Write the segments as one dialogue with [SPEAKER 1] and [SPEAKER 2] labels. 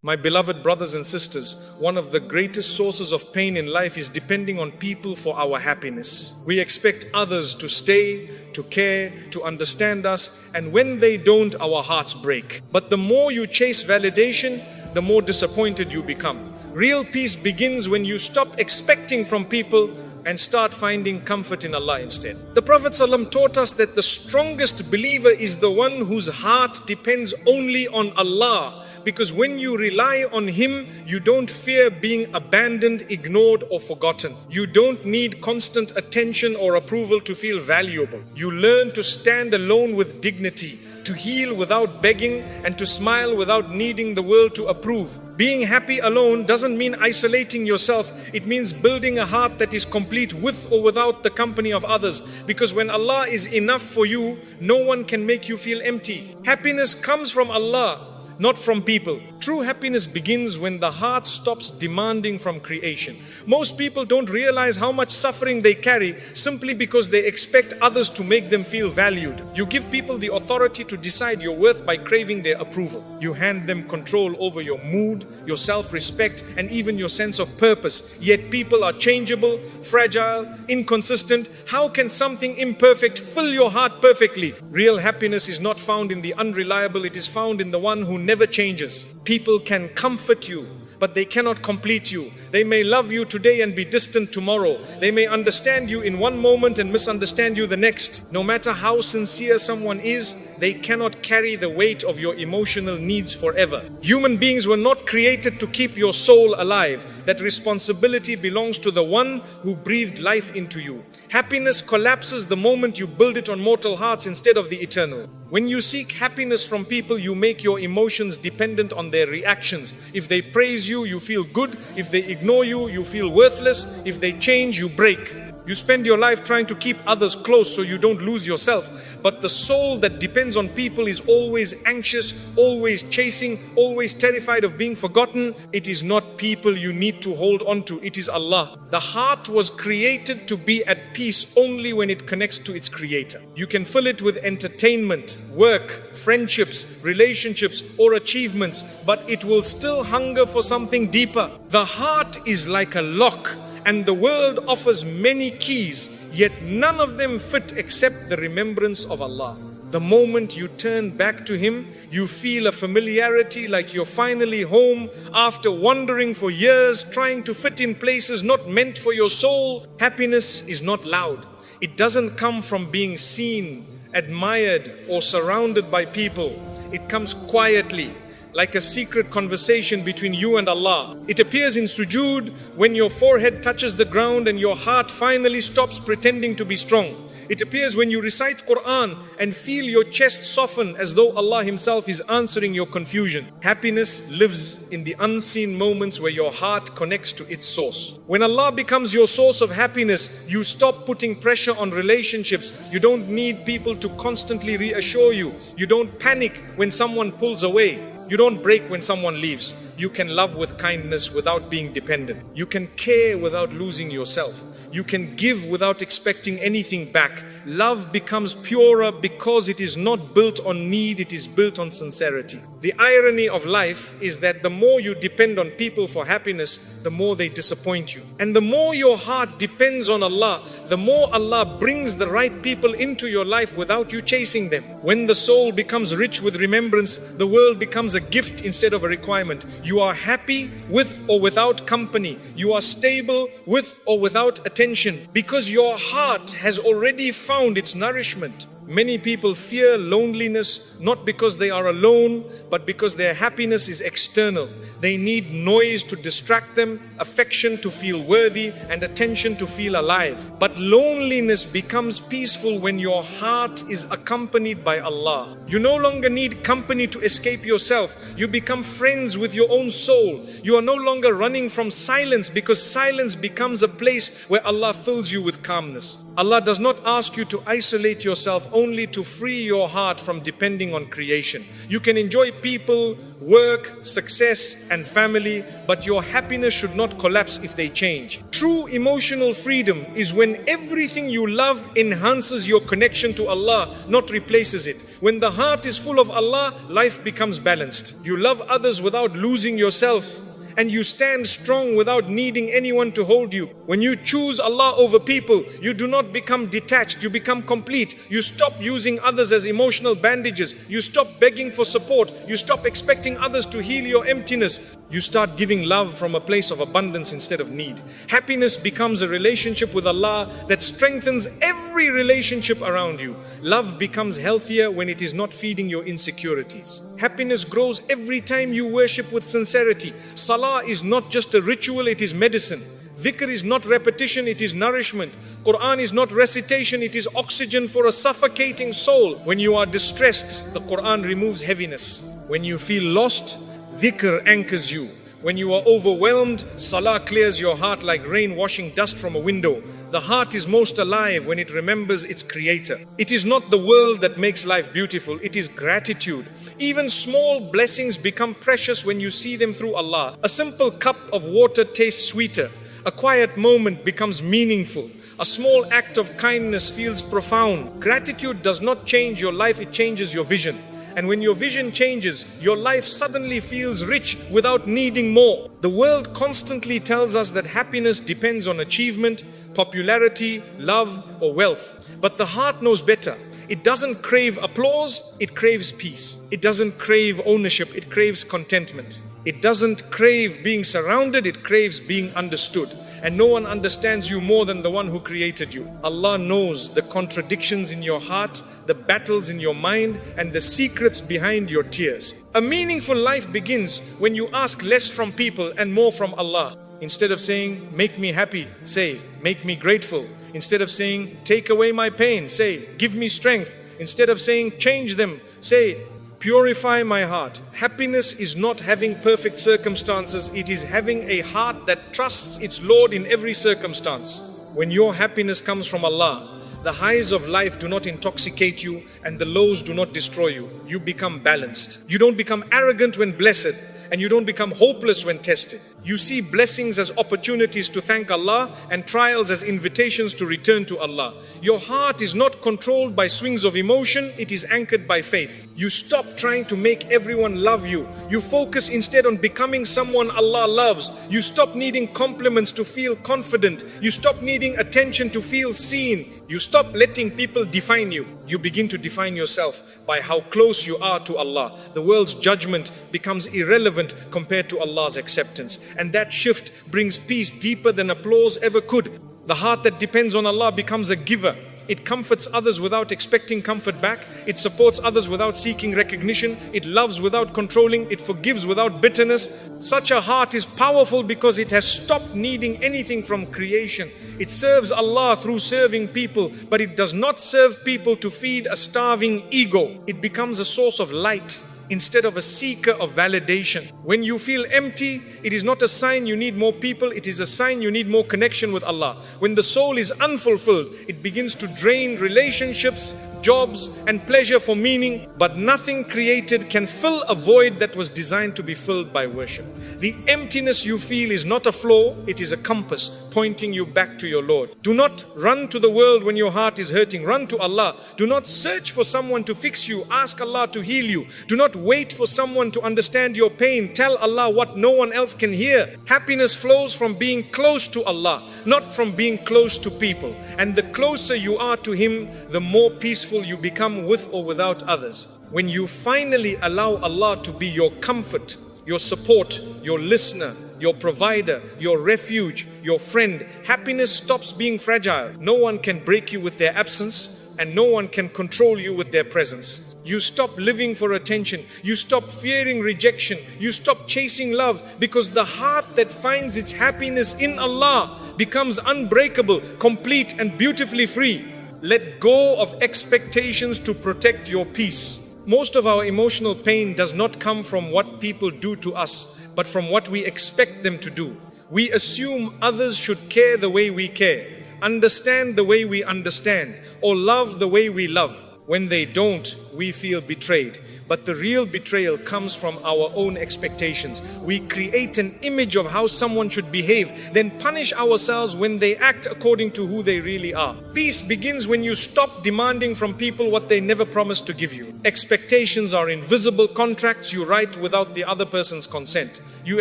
[SPEAKER 1] My beloved brothers and sisters, one of the greatest sources of pain in life is depending on people for our happiness. We expect others to stay, to care, to understand us, and when they don't, our hearts break. But the more you chase validation, the more disappointed you become. Real peace begins when you stop expecting from people and start finding comfort in Allah instead. The Prophet ﷺ taught us that the strongest believer is the one whose heart depends only on Allah, because when you rely on Him, you don't fear being abandoned, ignored or forgotten. You don't need constant attention or approval to feel valuable. You learn to stand alone with dignity, to heal without begging, and to smile without needing the world to approve. Being happy alone doesn't mean isolating yourself. It means building a heart that is complete with or without the company of others. Because when Allah is enough for you, no one can make you feel empty. Happiness comes from Allah, not from people. True happiness begins when the heart stops demanding from creation. Most people don't realize how much suffering they carry simply because they expect others to make them feel valued. You give people the authority to decide your worth by craving their approval. You hand them control over your mood, your self-respect, and even your sense of purpose. Yet people are changeable, fragile, inconsistent. How can something imperfect fill your heart perfectly? Real happiness is not found in the unreliable, it is found in the one who never changes. People can comfort you, but they cannot complete you. They may love you today and be distant tomorrow. They may understand you in one moment and misunderstand you the next. No matter how sincere someone is, they cannot carry the weight of your emotional needs forever. Human beings were not created to keep your soul alive. That responsibility belongs to the one who breathed life into you. Happiness collapses the moment you build it on mortal hearts instead of the eternal. When you seek happiness from people, you make your emotions dependent on their reactions. If they praise you, you feel good. If they ignore you, you feel worthless. If they change, you break. You spend your life trying to keep others close so you don't lose yourself. But the soul that depends on people is always anxious, always chasing, always terrified of being forgotten. It is not people you need to hold on to, it is Allah. The heart was created to be at peace only when it connects to its Creator. You can fill it with entertainment, work, friendships, relationships, or achievements, but it will still hunger for something deeper. The heart is like a lock, and the world offers many keys, yet none of them fit except the remembrance of Allah. The moment you turn back to Him, you feel a familiarity like you're finally home after wandering for years, trying to fit in places not meant for your soul. Happiness is not loud. It doesn't come from being seen, admired, or surrounded by people. It comes quietly, like a secret conversation between you and Allah. It appears in sujood when your forehead touches the ground and your heart finally stops pretending to be strong. It appears when you recite Quran and feel your chest soften as though Allah Himself is answering your confusion. Happiness lives in the unseen moments where your heart connects to its source. When Allah becomes your source of happiness, you stop putting pressure on relationships. You don't need people to constantly reassure you. You don't panic when someone pulls away. You don't break when someone leaves. You can love with kindness without being dependent. You can care without losing yourself. You can give without expecting anything back. Love becomes purer because it is not built on need, it is built on sincerity. The irony of life is that the more you depend on people for happiness, the more they disappoint you. And the more your heart depends on Allah, the more Allah brings the right people into your life without you chasing them. When the soul becomes rich with remembrance, the world becomes a gift instead of a requirement. You are happy with or without company. You are stable with or without attention, because your heart has already found its nourishment. Many people fear loneliness not because they are alone, but because their happiness is external. They need noise to distract them, affection to feel worthy, and attention to feel alive. But loneliness becomes peaceful when your heart is accompanied by Allah. You no longer need company to escape yourself. You become friends with your own soul. You are no longer running from silence, because silence becomes a place where Allah fills you with calmness. Allah does not ask you to isolate yourself only to free your heart from depending on creation. You can enjoy people, work, success and family, but your happiness should not collapse if they change. True emotional freedom is when everything you love enhances your connection to Allah, not replaces it. When the heart is full of Allah, life becomes balanced. You love others without losing yourself, and you stand strong without needing anyone to hold you. When you choose Allah over people, you do not become detached, you become complete. You stop using others as emotional bandages. You stop begging for support. You stop expecting others to heal your emptiness. You start giving love from a place of abundance instead of need. Happiness becomes a relationship with Allah that strengthens every relationship around you. Love becomes healthier when it is not feeding your insecurities. Happiness grows every time you worship with sincerity. Salah is not just a ritual, it is medicine. Dhikr is not repetition, it is nourishment. Quran is not recitation, it is oxygen for a suffocating soul. When you are distressed, the Quran removes heaviness. When you feel lost, dhikr anchors you. When you are overwhelmed, salah clears your heart like rain washing dust from a window. The heart is most alive when it remembers its creator. It is not the world that makes life beautiful, it is gratitude. Even small blessings become precious when you see them through Allah. A simple cup of water tastes sweeter. A quiet moment becomes meaningful. A small act of kindness feels profound. Gratitude does not change your life, it changes your vision. And when your vision changes, your life suddenly feels rich without needing more. The world constantly tells us that happiness depends on achievement, popularity, love, or wealth. But the heart knows better. It doesn't crave applause, it craves peace. It doesn't crave ownership, it craves contentment. It doesn't crave being surrounded, it craves being understood. And no one understands you more than the one who created you. Allah knows the contradictions in your heart, the battles in your mind, and the secrets behind your tears. A meaningful life begins when you ask less from people and more from Allah. Instead of saying, make me happy, say, make me grateful. Instead of saying, take away my pain, say, give me strength. Instead of saying, change them, say, purify my heart. Happiness is not having perfect circumstances, it is having a heart that trusts its Lord in every circumstance. When your happiness comes from Allah, the highs of life do not intoxicate you and the lows do not destroy you. You become balanced. You don't become arrogant when blessed, and you don't become hopeless when tested. You see blessings as opportunities to thank Allah and trials as invitations to return to Allah. Your heart is not controlled by swings of emotion, it is anchored by faith. You stop trying to make everyone love you. You focus instead on becoming someone Allah loves. You stop needing compliments to feel confident. You stop needing attention to feel seen. You stop letting people define you. You begin to define yourself by how close you are to Allah. The world's judgment becomes irrelevant compared to Allah's acceptance. And that shift brings peace deeper than applause ever could. The heart that depends on Allah becomes a giver. It comforts others without expecting comfort back. It supports others without seeking recognition. It loves without controlling. It forgives without bitterness. Such a heart is powerful because it has stopped needing anything from creation. It serves Allah through serving people, but it does not serve people to feed a starving ego. It becomes a source of light instead of a seeker of validation. When you feel empty, it is not a sign you need more people, it is a sign you need more connection with Allah. When the soul is unfulfilled, it begins to drain relationships, jobs, and pleasure for meaning, but nothing created can fill a void that was designed to be filled by worship. The emptiness you feel is not a flaw, it is a compass pointing you back to your Lord. Do not run to the world when your heart is hurting, run to Allah. Do not search for someone to fix you, ask Allah to heal you. Do not wait for someone to understand your pain, tell Allah what no one else can hear. Happiness flows from being close to Allah, not from being close to people. And the closer you are to Him, the more peaceful you become with or without others. When you finally allow Allah to be your comfort, your support, your listener, your provider, your refuge, your friend, happiness stops being fragile. No one can break you with their absence, and no one can control you with their presence. You stop living for attention. You stop fearing rejection. You stop chasing love, because the heart that finds its happiness in Allah becomes unbreakable, complete, and beautifully free. Let go of expectations to protect your peace. Most of our emotional pain does not come from what people do to us, but from what we expect them to do. We assume others should care the way we care, understand the way we understand, or love the way we love. When they don't, we feel betrayed. But the real betrayal comes from our own expectations. We create an image of how someone should behave, then punish ourselves when they act according to who they really are. Peace begins when you stop demanding from people what they never promised to give you. Expectations are invisible contracts you write without the other person's consent. You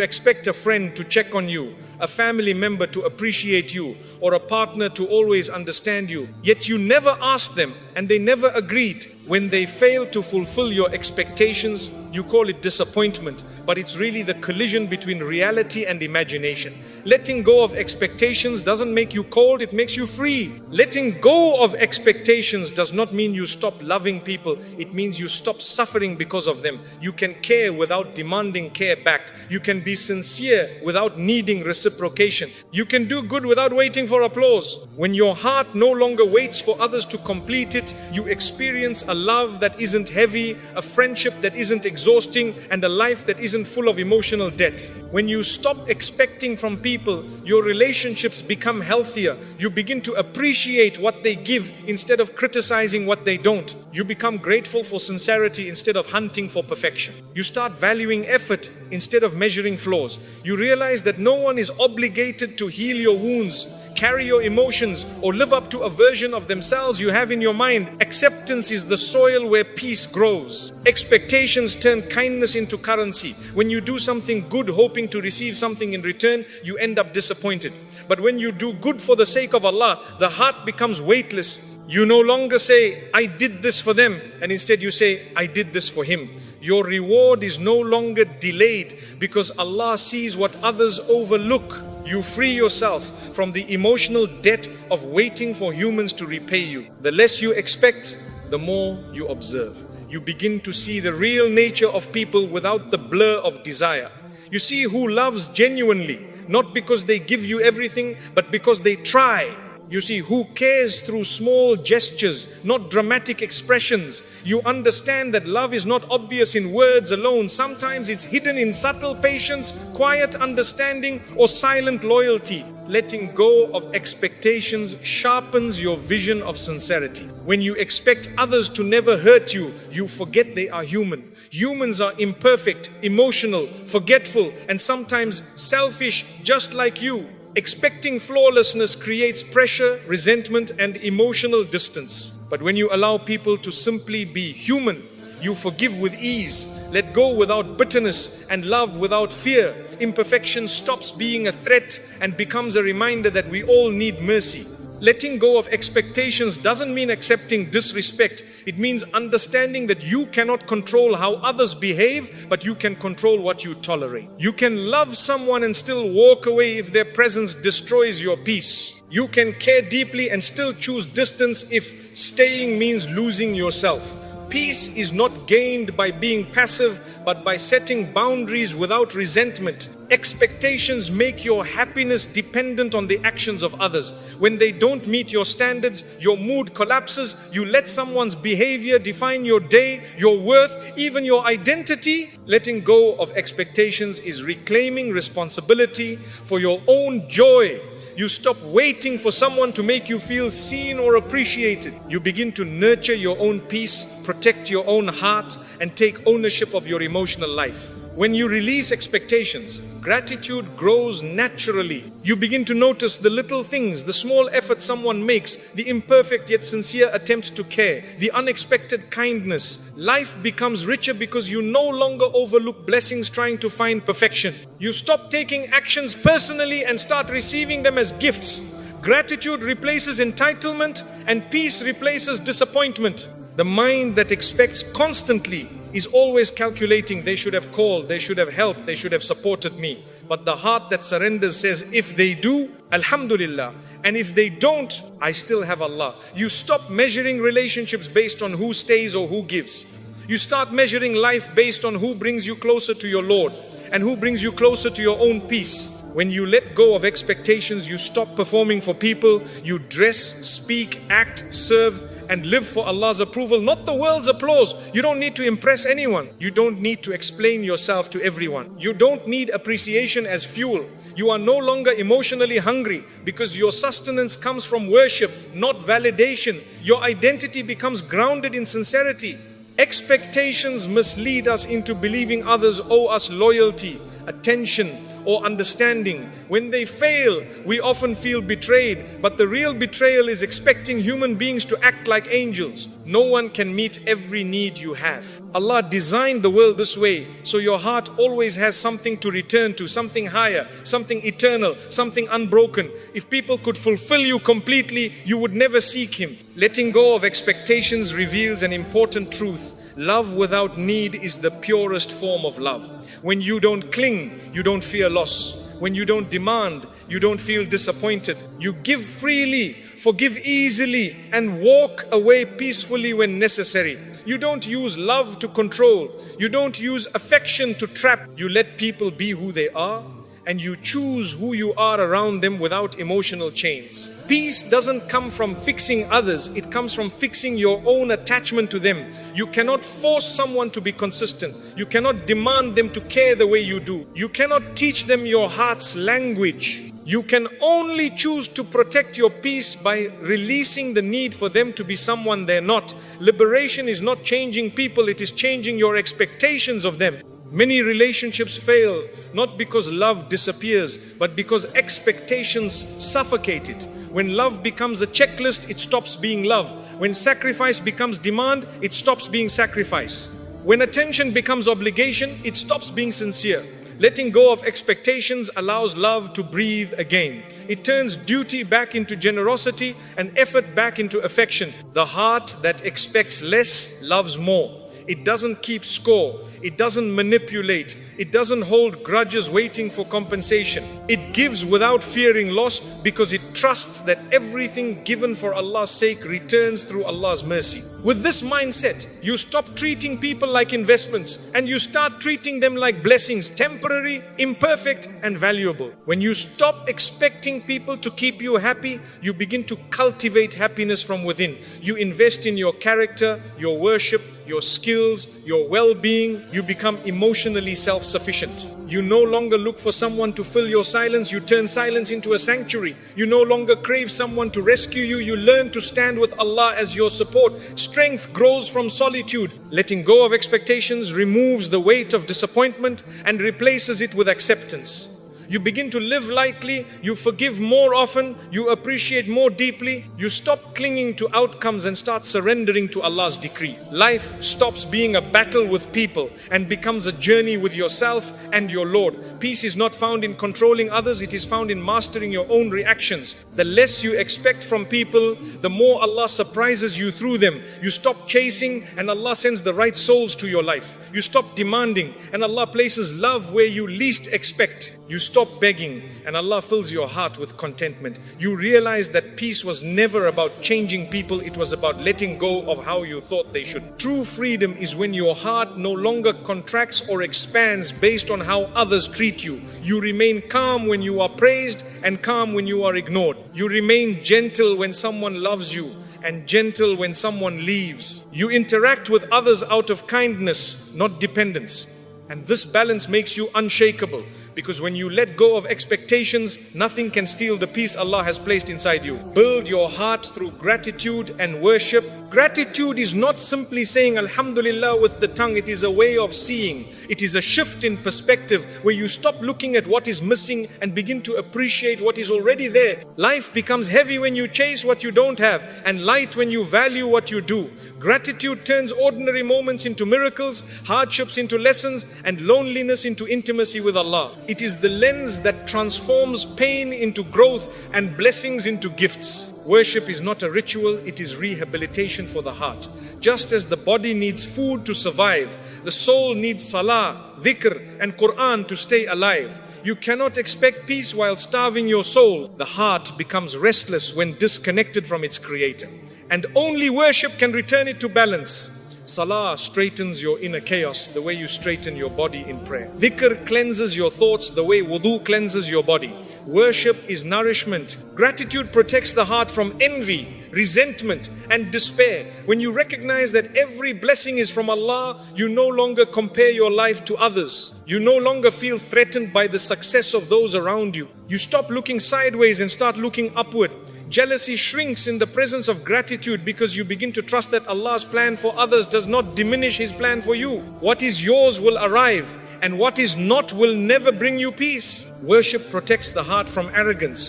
[SPEAKER 1] expect a friend to check on you, a family member to appreciate you, or a partner to always understand you. Yet you never asked them and they never agreed. When they fail to fulfill your expectations, you call it disappointment, but it's really the collision between reality and imagination. Letting go of expectations doesn't make you cold, it makes you free. Letting go of expectations does not mean you stop loving people, it means you stop suffering because of them. You can care without demanding care back. You can be sincere without needing reciprocation. You can do good without waiting for applause. When your heart no longer waits for others to complete it, you experience a love that isn't heavy, a friendship that isn't exhausting, and a life that isn't full of emotional debt. When you stop expecting from people, your relationships become healthier. You begin to appreciate what they give instead of criticizing what they don't. You become grateful for sincerity instead of hunting for perfection. You start valuing effort instead of measuring flaws. You realize that no one is obligated to heal your wounds, carry your emotions, or live up to a version of themselves you have in your mind. Acceptance is the soil where peace grows. Expectations turn kindness into currency. When you do something good hoping to receive something in return, you end up disappointed. But when you do good for the sake of Allah, the heart becomes weightless. You no longer say, I did this for them, and instead you say, I did this for him. Your reward is no longer delayed because Allah sees what others overlook. You free yourself from the emotional debt of waiting for humans to repay you. The less you expect, the more you observe. You begin to see the real nature of people without the blur of desire. You see who loves genuinely, not because they give you everything, but because they try. You see who cares through small gestures, not dramatic expressions. You understand that love is not obvious in words alone. Sometimes it's hidden in subtle patience, quiet understanding, or silent loyalty. Letting go of expectations sharpens your vision of sincerity. When you expect others to never hurt you, you forget they are human. Humans are imperfect, emotional, forgetful, and sometimes selfish, just like you. Expecting flawlessness creates pressure, resentment, and emotional distance. But when you allow people to simply be human, you forgive with ease, let go without bitterness, and love without fear. Imperfection stops being a threat and becomes a reminder that we all need mercy. Letting go of expectations doesn't mean accepting disrespect. It means understanding that you cannot control how others behave, but you can control what you tolerate. You can love someone and still walk away if their presence destroys your peace. You can care deeply and still choose distance if staying means losing yourself. Peace is not gained by being passive, but by setting boundaries without resentment. Expectations make your happiness dependent on the actions of others. When they don't meet your standards, your mood collapses. You let someone's behavior define your day, your worth, even your identity. Letting go of expectations is reclaiming responsibility for your own joy. You stop waiting for someone to make you feel seen or appreciated. You begin to nurture your own peace, protect your own heart, and take ownership of your emotional life. When you release expectations, gratitude grows naturally. You begin to notice the little things, the small effort someone makes, the imperfect yet sincere attempts to care, the unexpected kindness. Life becomes richer because you no longer overlook blessings trying to find perfection. You stop taking actions personally and start receiving them as gifts. Gratitude replaces entitlement and peace replaces disappointment. The mind that expects constantly is always calculating, they should have called, they should have helped, they should have supported me. But the heart that surrenders says, if they do, Alhamdulillah. And if they don't, I still have Allah. You stop measuring relationships based on who stays or who gives. You start measuring life based on who brings you closer to your Lord and who brings you closer to your own peace. When you let go of expectations, you stop performing for people. You dress, speak, act, serve, and live for Allah's approval, not the world's applause. You don't need to impress anyone. You don't need to explain yourself to everyone. You don't need appreciation as fuel. You are no longer emotionally hungry because your sustenance comes from worship, not validation. Your identity becomes grounded in sincerity. Expectations mislead us into believing others owe us loyalty, attention, or understanding. When they fail, we often feel betrayed, but the real betrayal is expecting human beings to act like angels. No one can meet every need you have. Allah designed the world this way, so your heart always has something to return to, something higher, something eternal, something unbroken. If people could fulfill you completely, you would never seek Him. Letting go of expectations reveals an important truth. Love without need is the purest form of love. When you don't cling, you don't fear loss. When you don't demand, you don't feel disappointed. You give freely, forgive easily, and walk away peacefully when necessary. You don't use love to control. You don't use affection to trap. You let people be who they are, and you choose who you are around them without emotional chains. Peace doesn't come from fixing others, it comes from fixing your own attachment to them. You cannot force someone to be consistent. You cannot demand them to care the way you do. You cannot teach them your heart's language. You can only choose to protect your peace by releasing the need for them to be someone they're not. Liberation is not changing people, it is changing your expectations of them. Many relationships fail not because love disappears, but because expectations suffocate it. When love becomes a checklist, it stops being love. When sacrifice becomes demand, it stops being sacrifice. When attention becomes obligation, it stops being sincere. Letting go of expectations allows love to breathe again. It turns duty back into generosity and effort back into affection. The heart that expects less loves more. It doesn't keep score. It doesn't manipulate. It doesn't hold grudges waiting for compensation. It gives without fearing loss because it trusts that everything given for Allah's sake returns through Allah's mercy. With this mindset, you stop treating people like investments and you start treating them like blessings, temporary, imperfect, and valuable. When you stop expecting people to keep you happy, you begin to cultivate happiness from within. You invest in your character, your worship, your skills, your well-being. You become emotionally self-sufficient. You no longer look for someone to fill your silence. You turn silence into a sanctuary. You no longer crave someone to rescue you. You learn to stand with Allah as your support. Strength grows from solitude. Letting go of expectations removes the weight of disappointment and replaces it with acceptance. You begin to live lightly, you forgive more often, you appreciate more deeply, you stop clinging to outcomes and start surrendering to Allah's decree. Life stops being a battle with people and becomes a journey with yourself and your Lord. Peace is not found in controlling others, it is found in mastering your own reactions. The less you expect from people, the more Allah surprises you through them. You stop chasing and Allah sends the right souls to your life. You stop demanding and Allah places love where you least expect. You stop begging and Allah fills your heart with contentment. You realize that peace was never about changing people, it was about letting go of how you thought they should. True freedom is when your heart no longer contracts or expands based on how others treat you. You remain calm when you are praised and calm when you are ignored. You remain gentle when someone loves you and gentle when someone leaves. You interact with others out of kindness, not dependence. And this balance makes you unshakable, because when you let go of expectations, nothing can steal the peace Allah has placed inside you. Build your heart through gratitude and worship. Gratitude is not simply saying Alhamdulillah with the tongue, it is a way of seeing. It is a shift in perspective where you stop looking at what is missing and begin to appreciate what is already there. Life becomes heavy when you chase what you don't have and light when you value what you do. Gratitude turns ordinary moments into miracles, hardships into lessons, and loneliness into intimacy with Allah. It is the lens that transforms pain into growth and blessings into gifts. Worship is not a ritual, it is rehabilitation for the heart. Just as the body needs food to survive, the soul needs salah, dhikr, and Quran to stay alive. You cannot expect peace while starving your soul. The heart becomes restless when disconnected from its creator. And only worship can return it to balance. Salah straightens your inner chaos the way you straighten your body in prayer. Dhikr cleanses your thoughts the way wudu cleanses your body. Worship is nourishment. Gratitude protects the heart from envy resentment and despair. When you recognize that every blessing is from Allah, you no longer compare your life to others. You no longer feel threatened by the success of those around you. You stop looking sideways and start looking upward. Jealousy shrinks in the presence of gratitude because you begin to trust that Allah's plan for others does not diminish His plan for you. What is yours will arrive, and what is not will never bring you peace. Worship protects the heart from arrogance.